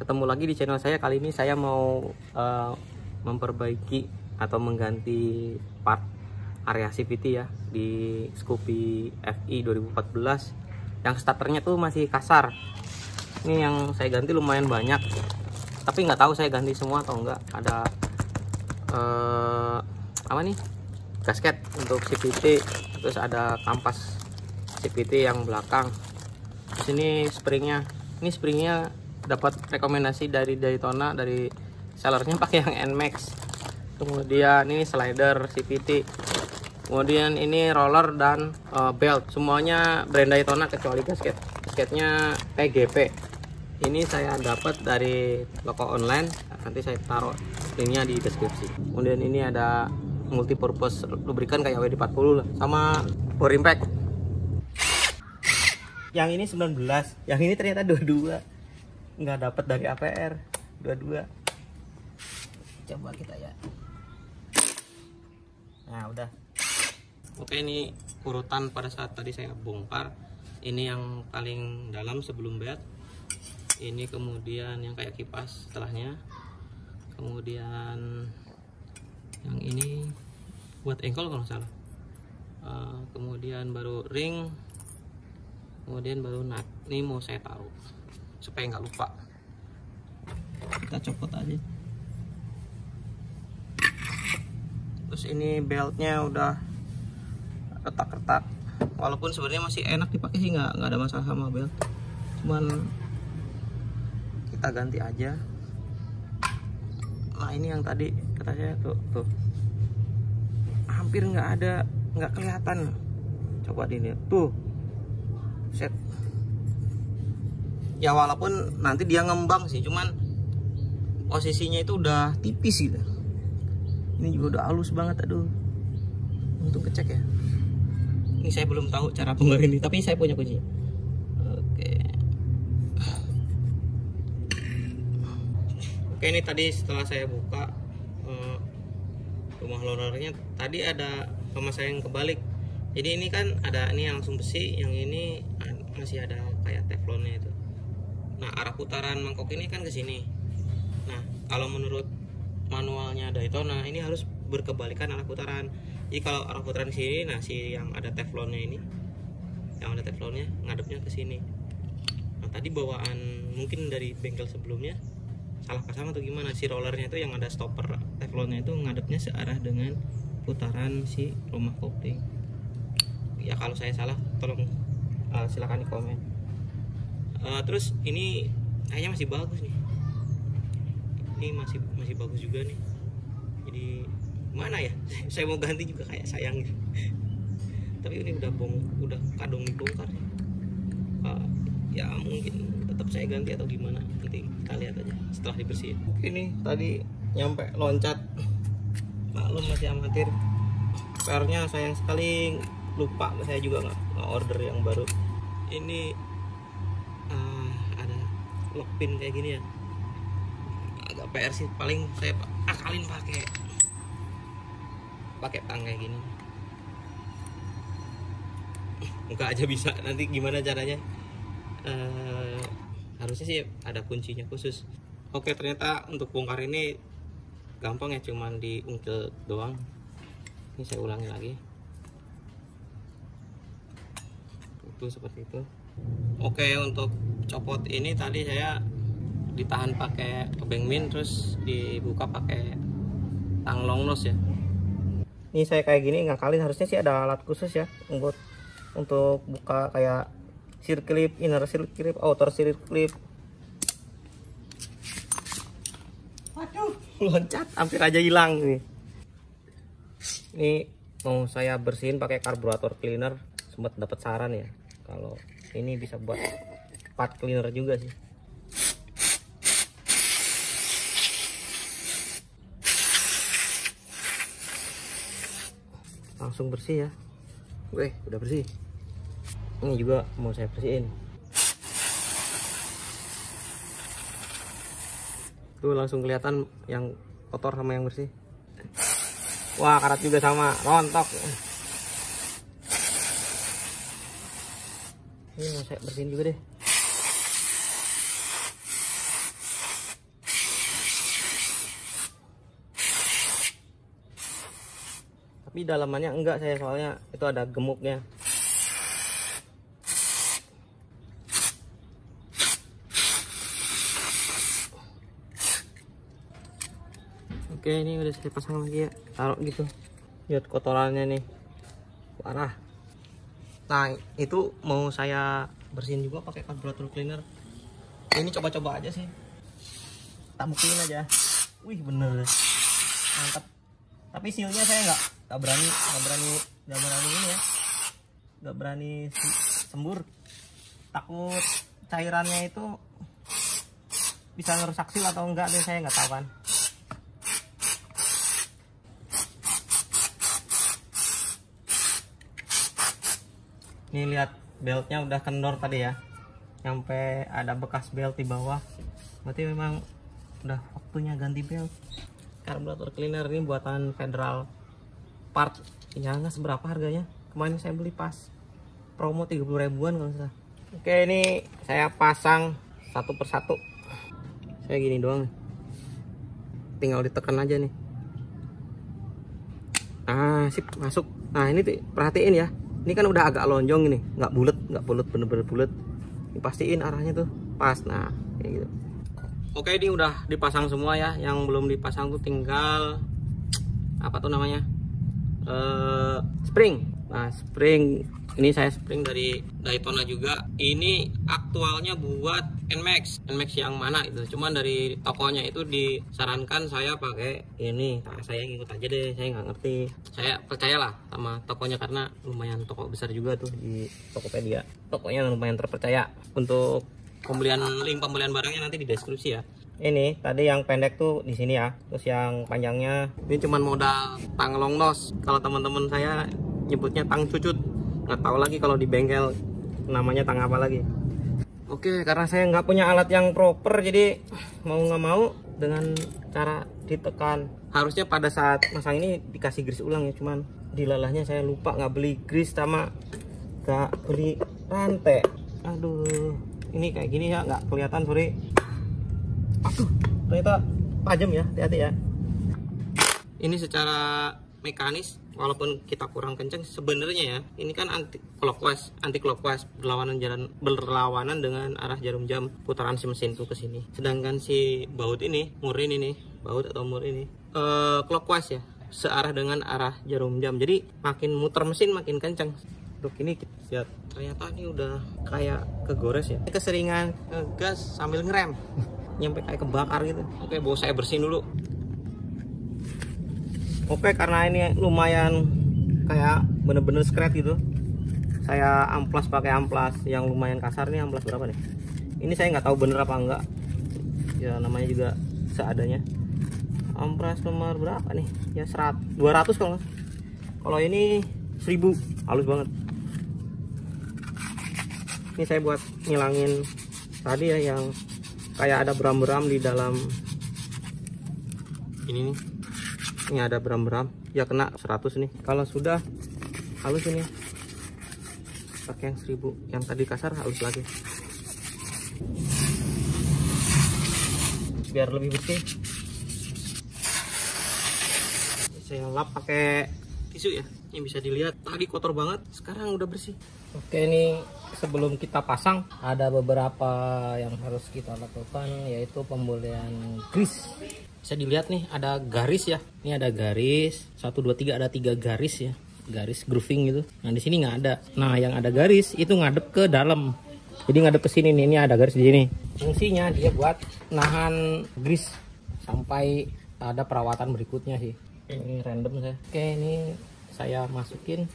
ketemu lagi di channel saya. Kali ini saya mau memperbaiki atau mengganti part area CVT ya di Scoopy FI 2014 yang starternya tuh masih kasar. Ini yang saya ganti lumayan banyak, tapi nggak tahu saya ganti semua atau enggak. Ada apa nih, gasket untuk CVT, terus ada kampas CVT yang belakang. Di sini springnya, dapat rekomendasi dari Daytona, dari sellernya pakai yang NMAX. Kemudian ini slider CVT, kemudian ini roller dan belt, semuanya brand Daytona kecuali gasketnya PGP. Ini saya dapat dari toko online, nanti saya taruh linknya di deskripsi. Kemudian ini ada multipurpose lubrikan kayak WD-40 lah, sama bore impact. Yang ini 19, yang ini ternyata 22, nggak dapat dari APR 22. Coba kita ya. Nah udah. Oke, ini urutan pada saat tadi saya bongkar. Ini yang paling dalam sebelum bed. Ini kemudian yang kayak kipas setelahnya. Kemudian yang ini buat engkol kalau nggak salah. Kemudian baru ring. Kemudian baru nut. Ini mau saya taruh supaya nggak lupa. Kita copot aja. Terus ini beltnya udah retak-retak. Walaupun sebenarnya masih enak dipakai sih, nggak ada masalah sama belt. Cuman kita ganti aja. Nah ini yang tadi kata saya tuh hampir nggak kelihatan. Coba dilihat tuh. Set. Ya walaupun nanti dia ngembang sih, cuman posisinya itu udah tipis gitu. Ini juga udah halus banget, aduh. Untuk ngecek ya. Ini saya belum tahu cara bongkar ini, tapi saya punya kunci. Oke, ini tadi setelah saya buka rumah rollernya, tadi ada pemasang yang kebalik. Jadi ini kan ada ini yang langsung besi, yang ini masih ada kayak teflonnya itu. Nah arah putaran mangkok ini kan ke sini. Nah kalau menurut manualnya Daytona ini harus berkebalikan arah putaran. Jadi kalau arah putaran ke sini, nah si yang ada teflonnya ini, yang ada teflonnya ngadepnya ke sini. Nah tadi bawaan mungkin dari bengkel sebelumnya salah pasang atau gimana, si rollernya itu yang ada stopper teflonnya itu ngadepnya searah dengan putaran si rumah kopling. Ya kalau saya salah tolong silakan di komen. Terus ini kayaknya masih bagus nih. Ini masih bagus juga nih. Jadi mana ya? Saya mau ganti juga kayak sayang gitu. Tapi ini udah kadung dibongkar. Ya mungkin tetap saya ganti atau gimana, nanti kita lihat aja setelah dibersihin. Ini tadi nyampe loncat, maklum masih amatir. PR-nya sayang sekali lupa, saya juga nggak order yang baru. Ini ada lock pin kayak gini ya, agak PR sih. Paling saya akalin pakai tang kayak gini. Buka aja bisa, nanti gimana caranya. Harusnya sih ada kuncinya khusus. Oke, ternyata untuk bongkar ini gampang ya, cuman diungkil doang. Ini saya ulangi lagi. Itu seperti itu. Oke, untuk copot ini tadi saya ditahan pakai obeng min, terus dibuka pakai tang long nose ya. Ini saya kayak gini ngakalin, harusnya sih ada alat khusus ya untuk buka, kayak circlip, inner circlip, outer circlip. Waduh, loncat hampir aja hilang nih. Ini mau saya bersihin pakai karburator cleaner. Sempat dapat saran ya, kalau ini bisa buat part cleaner juga sih. Langsung bersih ya. Udah bersih. Ini juga mau saya bersihin. Tuh langsung kelihatan yang kotor sama yang bersih. Wah, karat juga sama, rontok. Ini mau saya bersihin juga deh. Tapi dalamannya enggak saya, soalnya itu ada gemuknya. Oke, ini udah saya pasang lagi ya, taruh gitu. Lihat kotorannya nih, parah. Nah, itu mau saya bersihin juga pakai karburator cleaner. Ini coba-coba aja sih, tak buktiin aja. Wih, bener, mantap. Tapi sealnya saya nggak berani ini ya, nggak berani sembur. Takut cairannya itu bisa ngerusak seal atau enggak deh, saya nggak tahu kan. Ini lihat beltnya udah kendor tadi ya, sampai ada bekas belt di bawah. Berarti memang udah waktunya ganti belt. Karburator cleaner ini buatan Federal Part. Ya nggak seberapa harganya. Kemarin saya beli pas promo 30 ribuan kalau salah. Oke, ini saya pasang satu persatu. Saya gini doang. Tinggal ditekan aja nih. Ah, sip, masuk. Nah, ini perhatiin ya. Ini kan udah agak lonjong ini, nggak bulat, bener-bener bulat. Dipastiin arahnya tuh pas. Nah, kayak gitu. Oke, ini udah dipasang semua ya. Yang belum dipasang tuh tinggal apa tuh namanya, spring. Nah, spring ini saya spring dari Daytona juga. Ini aktualnya buat NMAX yang mana itu. Cuman dari tokonya itu disarankan saya pakai ini. Nah, saya ngikut aja deh, saya nggak ngerti. Saya percayalah sama tokonya karena lumayan toko besar juga tuh di Tokopedia. Tokonya lumayan terpercaya. Untuk link pembelian barangnya nanti di deskripsi ya. Ini tadi yang pendek tuh di sini ya. Terus yang panjangnya ini cuman modal tang long nose. Kalau teman-teman saya nyebutnya tang cucut. Nggak tahu lagi kalau di bengkel namanya tang apa lagi. Oke, karena saya nggak punya alat yang proper, jadi mau nggak mau dengan cara ditekan. Harusnya pada saat masang ini dikasih grease ulang ya, cuman dilalahnya saya lupa nggak beli grease sama nggak beli rantai. Aduh, ini kayak gini ya, nggak kelihatan, sorry. Aduh, ternyata tajam ya, hati-hati ya. Ini secara mekanis walaupun kita kurang kenceng sebenarnya ya, ini kan anti clockwise berlawanan dengan arah jarum jam putaran si mesin tuh ke sini. Sedangkan si baut ini, mur ini nih, baut atau mur ini clockwise ya, searah dengan arah jarum jam. Jadi makin muter mesin makin kenceng. Untuk ini lihat, ternyata ini udah kayak kegores ya. Keseringan gas sambil ngerem. Nyampe kayak kebakar gitu. Oke, mau saya bersihin dulu. Oke, karena ini lumayan kayak bener-bener scratch gitu, saya amplas pakai amplas yang lumayan kasar. Nih amplas berapa nih? Ini saya nggak tahu bener apa enggak ya, namanya juga seadanya. Amplas nomor berapa nih ya, 200 kalau ini 1000, halus banget. Ini saya buat ngilangin tadi ya yang kayak ada beram-beram di dalam ini nih. Ini ada beram-beram ya, kena 100 nih. Kalau sudah halus ini pakai yang 1000, yang tadi kasar halus lagi biar lebih bersih. Saya lap pakai tisu ya, ini bisa dilihat tadi kotor banget, sekarang udah bersih. Oke, ini sebelum kita pasang ada beberapa yang harus kita lakukan, yaitu pembelian grease. Bisa dilihat nih ada garis ya, ini ada garis 1 2 3, ada 3 garis ya, garis grooving gitu. Nah di sini nggak ada. Nah yang ada garis itu ngadep ke dalam, jadi ngadep ke sini nih. Ini ada garis di sini, fungsinya dia buat nahan grease sampai ada perawatan berikutnya sih. Ini random saya. Oke, ini saya masukin.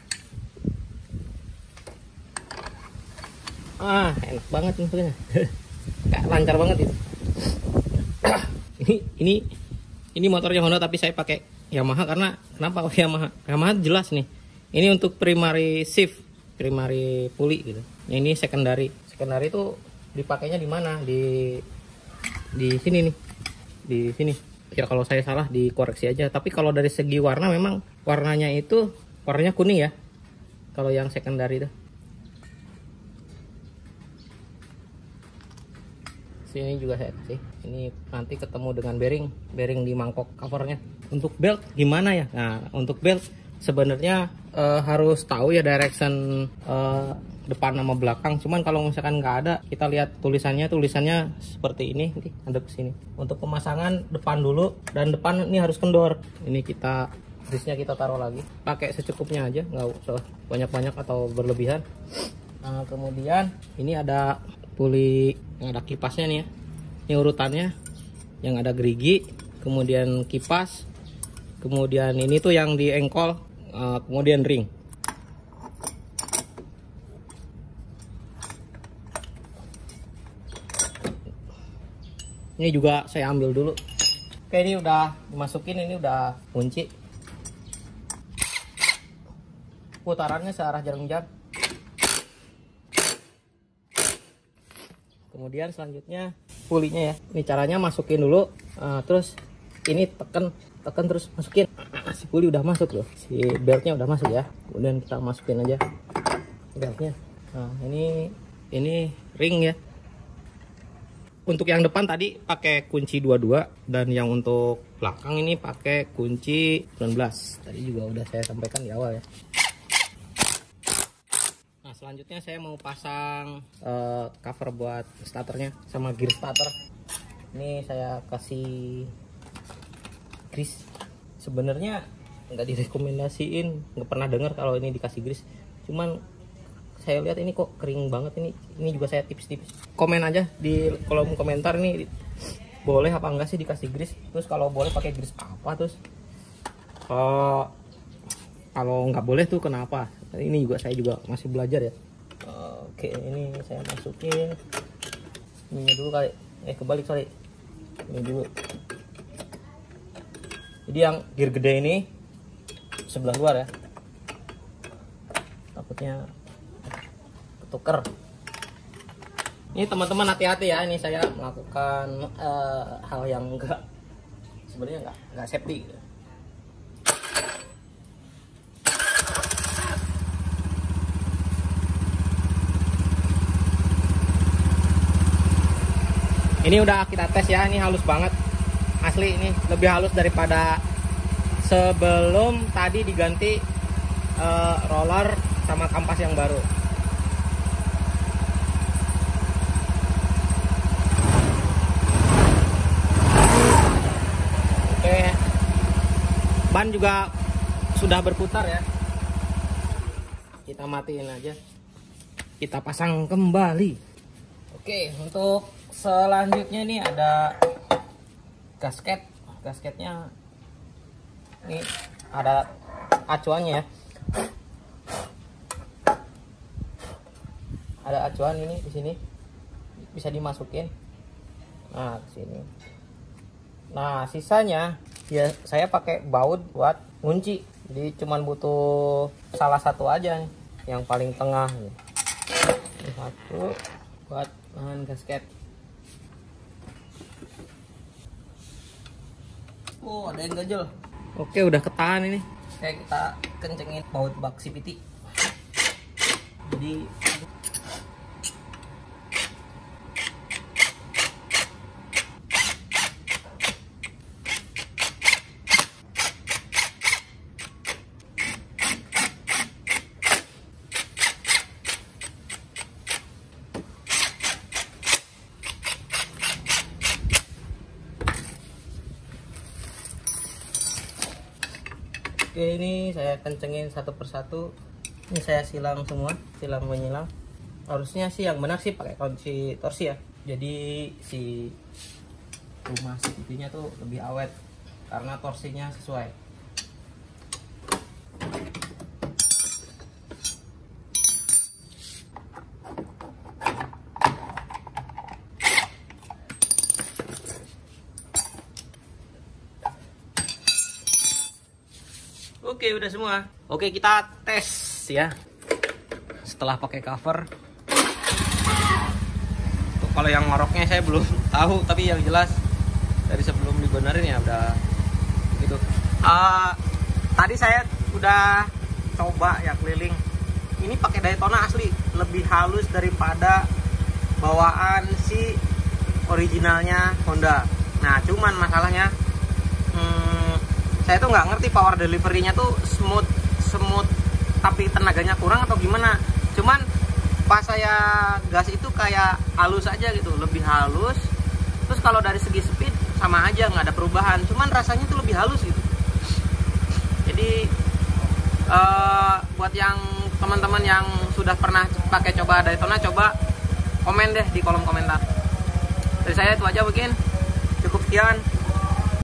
Enak banget nih lancar banget itu. Ini motornya Honda tapi saya pakai Yamaha. Karena kenapa pakai Yamaha? Yamaha jelas nih. Ini untuk primary shift, primary puli gitu. Ini secondary. Secondary itu dipakainya di mana? Di sini nih. Di sini. Ya kalau saya salah dikoreksi aja. Tapi kalau dari segi warna memang warnanya itu warnanya kuning ya. Kalau yang secondary itu. Ini juga saya kasih. Ini nanti ketemu dengan bearing di mangkok covernya. Untuk belt gimana ya? Nah, untuk belt sebenarnya harus tahu ya direction depan sama belakang. Cuman kalau misalkan nggak ada, kita lihat tulisannya seperti ini. Nanti ada ke sini. Untuk pemasangan depan dulu, dan depan ini harus kendor. Ini kita grisnya kita taruh lagi, pakai secukupnya aja, nggak usah banyak-banyak atau berlebihan. Nah, kemudian ini ada puli yang ada kipasnya nih ya. Ini urutannya, yang ada gerigi, kemudian kipas, kemudian ini tuh yang di engkol, kemudian ring. Ini juga saya ambil dulu. Oke, ini udah dimasukin, ini udah kunci. Putarannya searah jarum jam. Kemudian selanjutnya pulinya ya. Ini caranya masukin dulu, terus ini tekan terus masukin. Si puli udah masuk loh, si beltnya udah masuk ya. Kemudian kita masukin aja beltnya. Nah, ini ring ya. Untuk yang depan tadi pakai kunci 22, dan yang untuk belakang ini pakai kunci 19. Tadi juga udah saya sampaikan di awal ya. Nah, selanjutnya saya mau pasang cover buat starternya sama gear starter. Ini saya kasih grease. Sebenarnya nggak direkomendasiin, nggak pernah dengar kalau ini dikasih grease. Cuman saya lihat ini kok kering banget ini. Ini juga saya tips-tips. Komen aja di kolom komentar ini boleh apa enggak sih dikasih grease. Terus kalau boleh pakai grease apa, terus kalau nggak boleh tuh kenapa. Ini juga saya juga masih belajar ya. Oke, ini saya masukin ini dulu kali. Kebalik sorry. Ini dulu. Jadi yang gear gede ini sebelah luar ya. Takutnya ketuker. Ini teman-teman hati-hati ya, ini saya melakukan hal yang sebenarnya enggak safety gitu. Ini udah kita tes ya, ini halus banget. Asli ini lebih halus daripada sebelum tadi diganti roller sama kampas yang baru. Oke. Ban juga sudah berputar ya. Kita matiin aja. Kita pasang kembali. Oke, untuk selanjutnya nih ada gasketnya. Ini ada acuannya ya. Ada acuan ini di sini. Bisa dimasukin. Nah, ke sini. Nah, sisanya ya saya pakai baut buat kunci. Jadi cuman butuh salah satu aja nih, yang paling tengah nih. Satu buat nahan gasket. Oh, ada yang ganjel. Oke, udah ketahan ini. Oke, kita kencengin baut bak CVT. Jadi oke, ini saya kencengin satu persatu. Ini saya silang semua, silang menyilang. Harusnya sih yang benar sih pakai kunci torsi ya. Jadi si rumah CVT-nya tuh lebih awet karena torsinya sesuai. Oke, udah semua. Oke, kita tes ya. Setelah pakai cover. Tuh, kalau yang ngoroknya saya belum tahu, tapi yang jelas dari sebelum dibenerin ya udah gitu. Tadi saya udah coba ya keliling. Ini pakai Daytona asli, lebih halus daripada bawaan si originalnya Honda. Nah, cuman masalahnya saya tuh nggak ngerti power delivery-nya tuh smooth semut tapi tenaganya kurang atau gimana. Cuman pas saya gas itu kayak halus aja gitu, lebih halus. Terus kalau dari segi speed sama aja, nggak ada perubahan, cuman rasanya tuh lebih halus gitu. Jadi buat yang teman-teman yang sudah pernah pakai coba Daytona, coba komen deh di kolom komentar. Dari saya itu aja mungkin, cukup sekian.